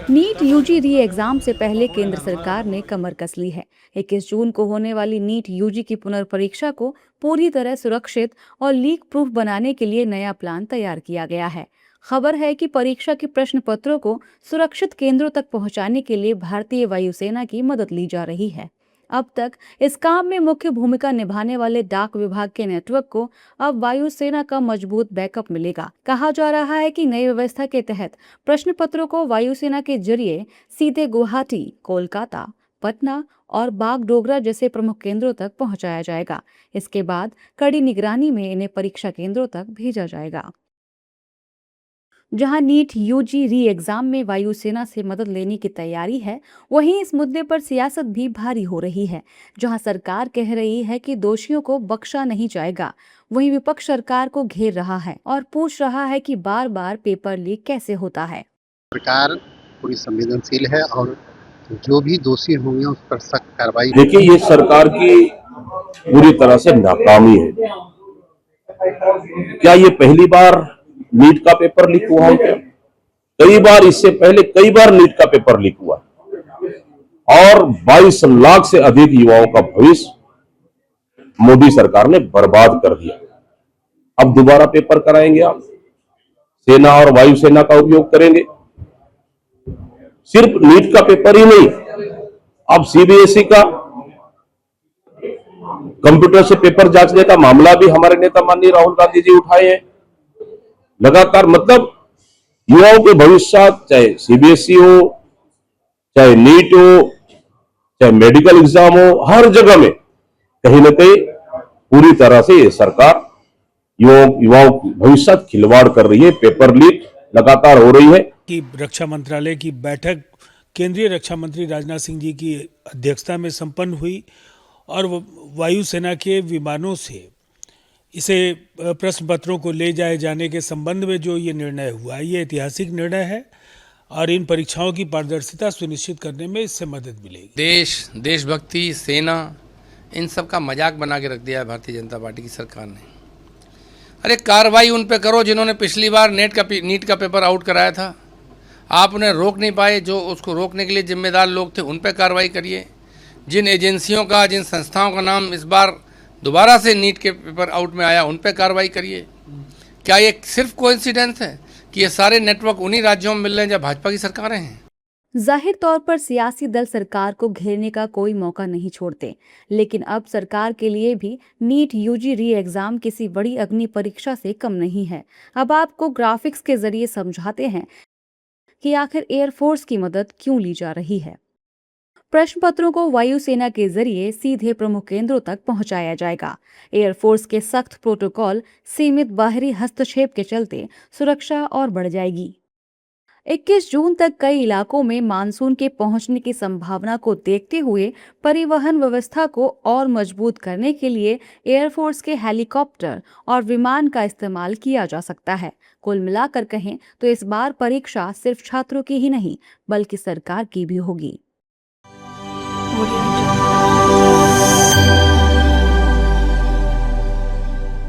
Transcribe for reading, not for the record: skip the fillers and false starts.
NEET UG री exam से पहले केंद्र सरकार ने कमर कस ली है। 21 जून को होने वाली नीट यूजी की पुनर्परीक्षा को पूरी तरह सुरक्षित और लीक प्रूफ बनाने के लिए नया प्लान तैयार किया गया है। खबर है कि परीक्षा के प्रश्न पत्रों को सुरक्षित केंद्रों तक पहुंचाने के लिए भारतीय वायुसेना की मदद ली जा रही है। अब तक इस काम में मुख्य भूमिका निभाने वाले डाक विभाग के नेटवर्क को अब वायुसेना का मजबूत बैकअप मिलेगा। कहा जा रहा है कि नई व्यवस्था के तहत प्रश्न पत्रों को वायुसेना के जरिए सीधे गुवाहाटी, कोलकाता, पटना और बागडोगरा जैसे प्रमुख केंद्रों तक पहुंचाया जाएगा। इसके बाद कड़ी निगरानी में इन्हें परीक्षा केंद्रों तक भेजा जाएगा। जहां नीट यूजी री एग्जाम में वायुसेना से मदद लेने की तैयारी है, वहीं इस मुद्दे पर सियासत भी भारी हो रही है। जहां सरकार कह रही है कि दोषियों को बख्शा नहीं जाएगा, वहीं विपक्ष सरकार को घेर रहा है और पूछ रहा है कि बार बार पेपर लीक कैसे होता है। सरकार पूरी संवेदनशील है और जो भी दोषी होंगे उस पर सख्त कार्रवाई। देखिए, ये सरकार की पूरी तरह से नाकामी है। क्या ये पहली बार नीट का पेपर लीक हुआ है क्या? कई बार, इससे पहले कई बार नीट का पेपर लीक हुआ और 22 लाख से अधिक युवाओं का भविष्य मोदी सरकार ने बर्बाद कर दिया। अब दोबारा पेपर कराएंगे आप, सेना और वायुसेना का उपयोग करेंगे। सिर्फ नीट का पेपर ही नहीं, अब सीबीएसई का कंप्यूटर से पेपर जांचने का मामला भी हमारे नेता माननीय राहुल गांधी जी उठाए हैं लगातार। मतलब युवाओं के भविष्य, चाहे सीबीएसई हो, चाहे नीट हो, चाहे मेडिकल एग्जाम हो, हर जगह में कहीं ना कहीं पूरी तरह से ये सरकार युवाओं की भविष्य खिलवाड़ कर रही है। पेपर लीक लगातार हो रही है। कि रक्षा मंत्रालय की बैठक केंद्रीय रक्षा मंत्री राजनाथ सिंह जी की अध्यक्षता में संपन्न हुई और वायुसेना के विमानों से इसे प्रश्न पत्रों को ले जाए जाने के संबंध में जो ये निर्णय हुआ, ये ऐतिहासिक निर्णय है और इन परीक्षाओं की पारदर्शिता सुनिश्चित करने में इससे मदद मिलेगी। देशभक्ति, सेना, इन सब का मजाक बना के रख दिया है भारतीय जनता पार्टी की सरकार ने। अरे कार्रवाई उन पे करो जिन्होंने पिछली बार नीट का पेपर आउट कराया था। आप उन्हें रोक नहीं पाए, जो उसको रोकने के लिए जिम्मेदार लोग थे उन पे कार्रवाई करिए। जिन एजेंसियों का, जिन संस्थाओं का नाम इस बार दोबारा से नीट के पेपर आउट में आया, उन पे कार्रवाई करिए। क्या ये सिर्फ कोइंसिडेंस है कि ये सारे नेटवर्क उन्हीं राज्यों में मिल रहे हैं जहाँ भाजपा की सरकारें हैं? जाहिर तौर पर सियासी दल सरकार को घेरने का कोई मौका नहीं छोड़ते, लेकिन अब सरकार के लिए भी नीट यूजी री एग्जाम किसी बड़ी अग्नि परीक्षा से कम नहीं है। अब आपको ग्राफिक्स के जरिए समझाते हैं कि आखिर एयरफोर्स की मदद क्यों ली जा रही है। प्रश्न पत्रों को वायुसेना के जरिए सीधे प्रमुख केंद्रों तक पहुंचाया जाएगा। एयरफोर्स के सख्त प्रोटोकॉल, सीमित बाहरी हस्तक्षेप के चलते सुरक्षा और बढ़ जाएगी। 21 जून तक कई इलाकों में मानसून के पहुंचने की संभावना को देखते हुए परिवहन व्यवस्था को और मजबूत करने के लिए एयरफोर्स के हेलीकॉप्टर और विमान का इस्तेमाल किया जा सकता है। कुल मिलाकर कहें तो इस बार परीक्षा सिर्फ छात्रों की ही नहीं, बल्कि सरकार की भी होगी।